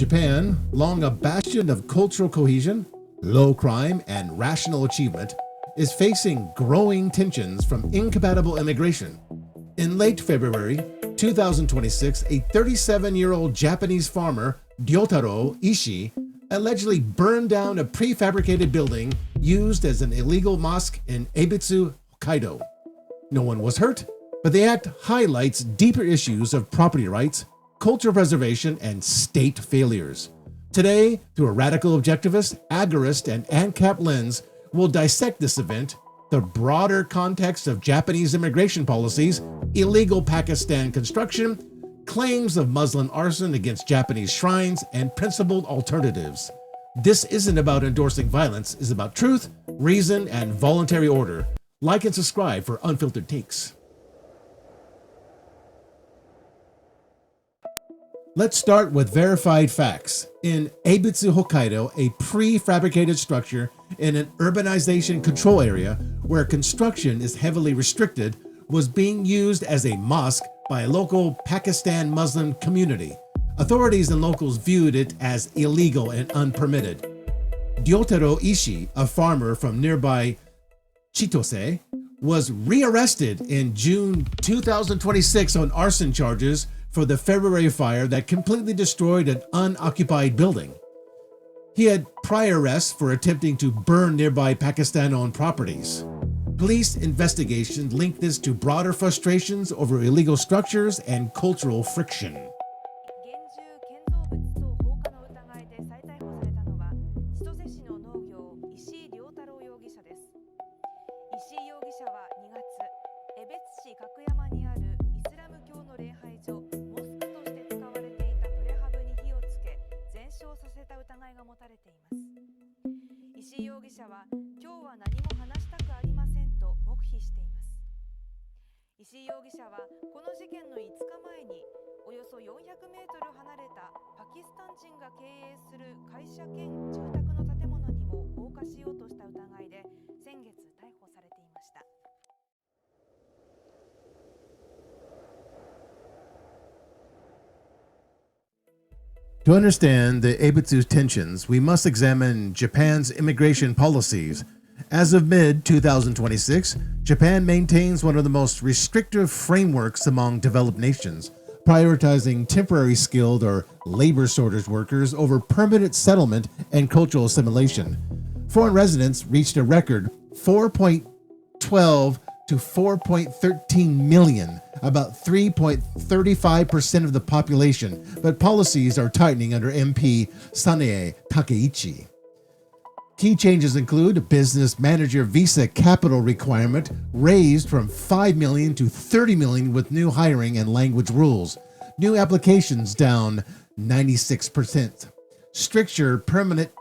Japan, long a bastion of cultural cohesion, low crime, and rational achievement, is facing growing tensions from incompatible immigration. In late February 2026, a 37-year-old Japanese farmer, Ryotaro Ishii, allegedly burned down a prefabricated building used as an illegal mosque in Ebetsu, Hokkaido. No one was hurt, but the act highlights deeper issues of property rights, cultural preservation, and state failures. Today, through a radical objectivist, agorist, and Ancap lens, we'll dissect this event, the broader context of Japanese immigration policies, illegal Pakistan construction, claims of Muslim arson against Japanese shrines, and principled alternatives. This isn't about endorsing violence, it's about truth, reason, and voluntary order. Like and subscribe for unfiltered takes. Let's start with verified facts. In Ebetsu, Hokkaido, a prefabricated structure in an urbanization control area where construction is heavily restricted was being used as a mosque by a local Pakistan Muslim community. Authorities and locals viewed it as illegal and unpermitted. Ryotaro Ishii, a farmer from nearby Chitose, was rearrested in June 2026 on arson charges for the February fire that completely destroyed an unoccupied building. He had prior arrests for attempting to burn nearby Pakistan-owned properties. Police investigations linked this to broader frustrations over illegal structures and cultural friction. To understand the Ebetsu tensions, we must examine Japan's immigration policies. As of mid-2026, Japan maintains one of the most restrictive frameworks among developed nations, prioritizing temporary skilled or labor shortage workers over permanent settlement and cultural assimilation. Foreign residents reached a record 4.12 to 4.13 million, about 3.35% of the population, but policies are tightening under PM Sanae Takaichi. Key changes include a business manager visa capital requirement raised from 5 million to 30 million with new hiring and language rules. New applications down 96%. Stricter permanent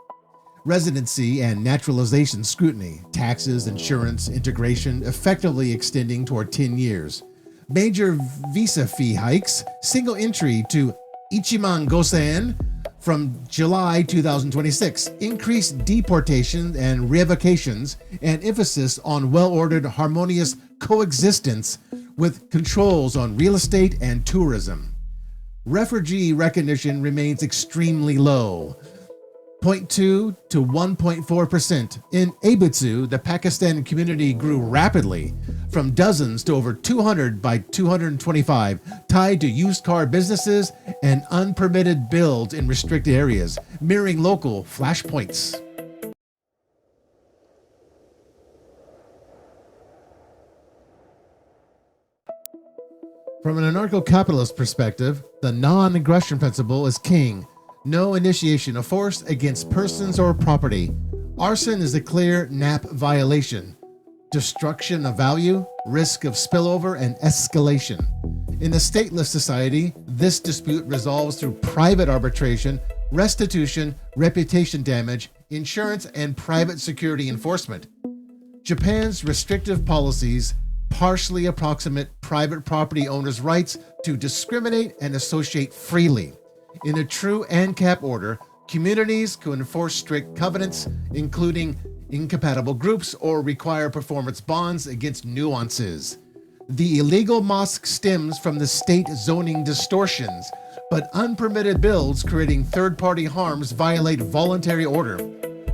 residency and naturalization scrutiny, taxes, insurance, integration, effectively extending toward 10 years. Major visa fee hikes, single entry to Ichiman Gosen from July 2026, increased deportation and revocations, and emphasis on well-ordered, harmonious coexistence with controls on real estate and tourism. Refugee recognition remains extremely low, 0.2 to 1.4%. In Ebetsu, the Pakistan community grew rapidly, from dozens to over 200 by 225, tied to used car businesses and unpermitted builds in restricted areas, mirroring local flashpoints. From an anarcho-capitalist perspective, the non-aggression principle is king. No initiation of force against persons or property. Arson is a clear NAP violation. Destruction of value, risk of spillover, and escalation. In a stateless society, this dispute resolves through private arbitration, restitution, reputation damage, insurance, and private security enforcement. Japan's restrictive policies partially approximate private property owners' rights to discriminate and associate freely. In a true Ancap order, communities can enforce strict covenants, including incompatible groups, or require performance bonds against nuances. The illegal mosque stems from the state zoning distortions, but unpermitted builds creating third-party harms violate voluntary order.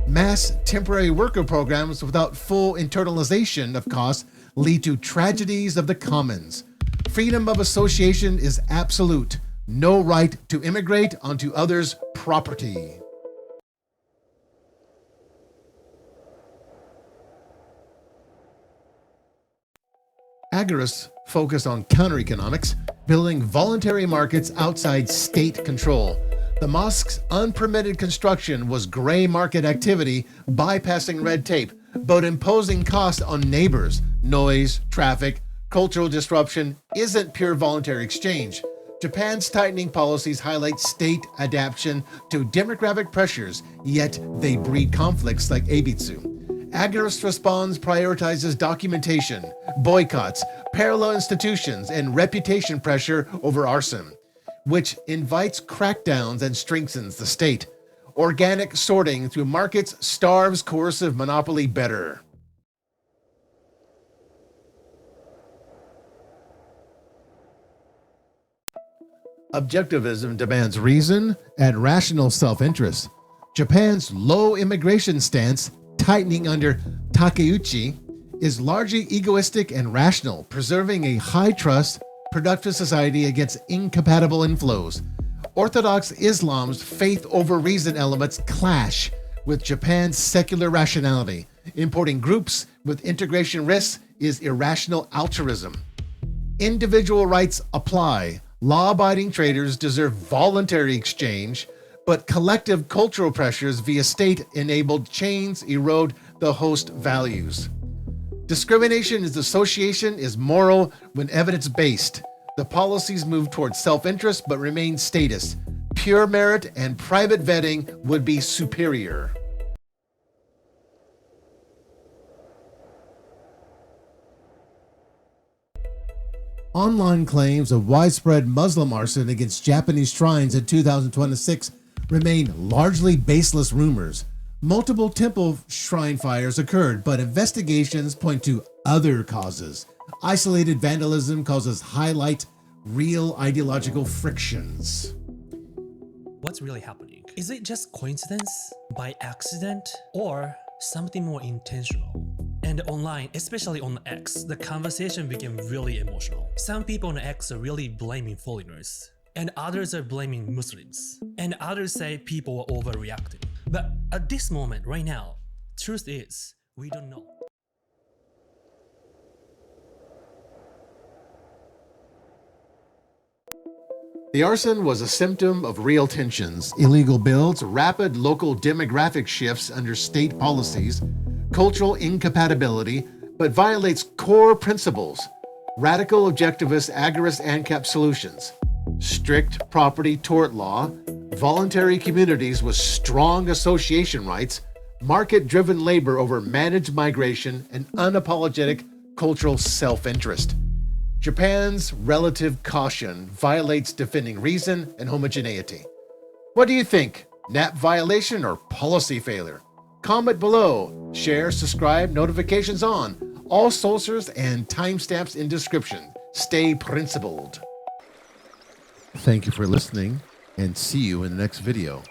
Mass temporary worker programs without full internalization of costs lead to tragedies of the commons. Freedom of association is absolute. No right to immigrate onto others' property. Agorists focus on counter-economics, building voluntary markets outside state control. The mosque's unpermitted construction was gray market activity, bypassing red tape, but imposing costs on neighbors. Noise, traffic, cultural disruption isn't pure voluntary exchange. Japan's tightening policies highlight state adaptation to demographic pressures, yet they breed conflicts like Ebetsu. Agorist response prioritizes documentation, boycotts, parallel institutions, and reputation pressure over Arson, which invites crackdowns and strengthens the state. Organic sorting through markets starves coercive monopoly better. Objectivism demands reason and rational self-interest. Japan's low immigration stance, tightening under Takaichi, is largely egoistic and rational, preserving a high-trust, productive society against incompatible inflows. Orthodox Islam's faith-over-reason elements clash with Japan's secular rationality. Importing groups with integration risks is irrational altruism. Individual rights apply. Law-abiding traders deserve voluntary exchange, but collective cultural pressures via state-enabled chains erode the host values. Discrimination as association is moral when evidence-based. The policies move towards self-interest but remain statist. Pure merit and private vetting would be superior. Online claims of widespread Muslim arson against Japanese shrines in 2026 remain largely baseless rumors. Multiple temple shrine fires occurred, but investigations point to other causes. Isolated vandalism causes highlight real ideological frictions. What's really happening? Is it just coincidence, by accident, or something more intentional? And online, especially on X, the conversation became really emotional. Some people on X are really blaming foreigners, and others are blaming Muslims, and others say people are overreacting. But at this moment, right now, truth is, we don't know. The arson was a symptom of real tensions, illegal builds, rapid local demographic shifts under state policies, cultural incompatibility, but violates core principles. Radical objectivist Agorist Ancap solutions, strict property tort law, voluntary communities with strong association rights, market-driven labor over managed migration, and unapologetic cultural self-interest. Japan's relative caution violates defending reason and homogeneity. What do you think? NAP violation or policy failure? Comment below, share, subscribe, notifications on, all sources and timestamps in description. Stay principled. Thank you for listening and see you in the next video.